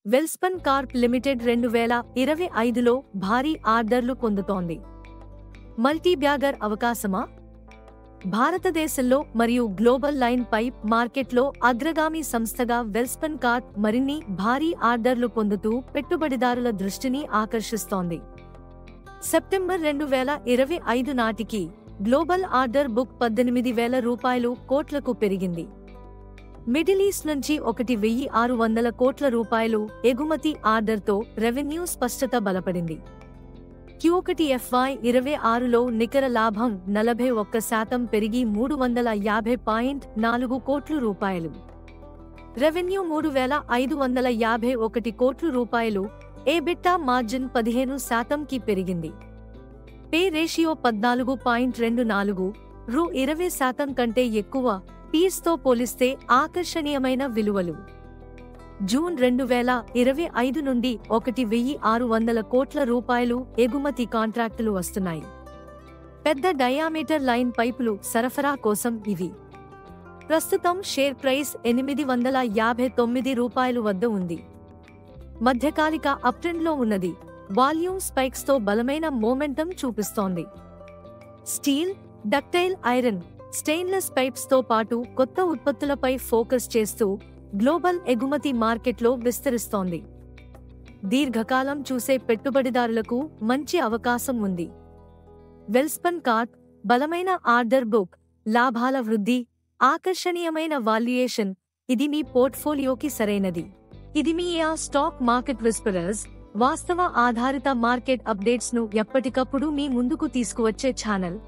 Welspun Corp limited 2025లో భారీ ఆర్డర్లు పొందుతోంది. మల్టీబ్యాగర్ అవకాశమా? భారతదేశంలో మరియు గ్లోబల్ లైన్ పైప్ మార్కెట్లో అగ్రగామి సంస్థగా వెల్స్పన్ కార్ప్ మరిన్ని భారీ ఆర్డర్లు పొందుతూ పెట్టుబడిదారుల దృష్టిని ఆకర్షిస్తోంది. సెప్టెంబర్ 2025 నాటికి గ్లోబల్ ఆర్డర్ బుక్ 18,000 కోట్లకు పెరిగింది. మిడిల్ ఈస్ట్ నుంచి 1,600 కోట్ల రూపాయలు ఎగుమతి ఆర్డర్తో రెవెన్యూ స్పష్టత బలపడింది. Q1 FY26లో నికర లాభం 41% పెరిగి 350.4 కోట్ల రూపాయలు. రెవెన్యూ 3,551 కోట్ల రూపాయలు. EBITDA మార్జిన్ 15%కి పెరిగింది. పే రేషియో 14.24, 20% కంటే ఎక్కువ. పీర్స్తో పోలిస్తే ఆకర్షణీయమైన విలువలు. జూన్ 2025 నుండి 1,600 కోట్ల రూపాయలు ఎగుమతి కాంట్రాక్టులు వస్తున్నాయి. పెద్ద డయామీటర్ లైన్ పైపులు సరఫరా కోసం ఇవి. ప్రస్తుతం షేర్ ప్రైస్ 859 రూపాయలు వద్ద ఉంది. మధ్యకాలిక అప్ట్రెండ్లో ఉన్నది. వాల్యూమ్ స్పైక్స్తో బలమైన మోమెంటం చూపిస్తోంది. స్టీల్, డక్టైల్ ఐరన్, స్టెయిన్లెస్ పైప్స్తో పాటు కొత్త ఉత్పత్తులపై ఫోకస్ చేస్తూ గ్లోబల్ ఎగుమతి మార్కెట్లో విస్తరిస్తోంది. దీర్ఘకాలం చూసే పెట్టుబడిదారులకు మంచి అవకాశం ఉంది. వెల్స్పన్ కార్ప్ బలమైన ఆర్డర్ బుక్, లాభాల వృద్ధి, ఆకర్షణీయమైన వాల్యుయేషన్. ఇది మీ పోర్ట్ఫోలియోకి సరైనది. ఇది మీ స్టాక్ మార్కెట్ విస్పరర్స్, వాస్తవ ఆధారిత మార్కెట్ అప్డేట్స్ను ఎప్పటికప్పుడు మీ ముందుకు తీసుకువచ్చే ఛానల్.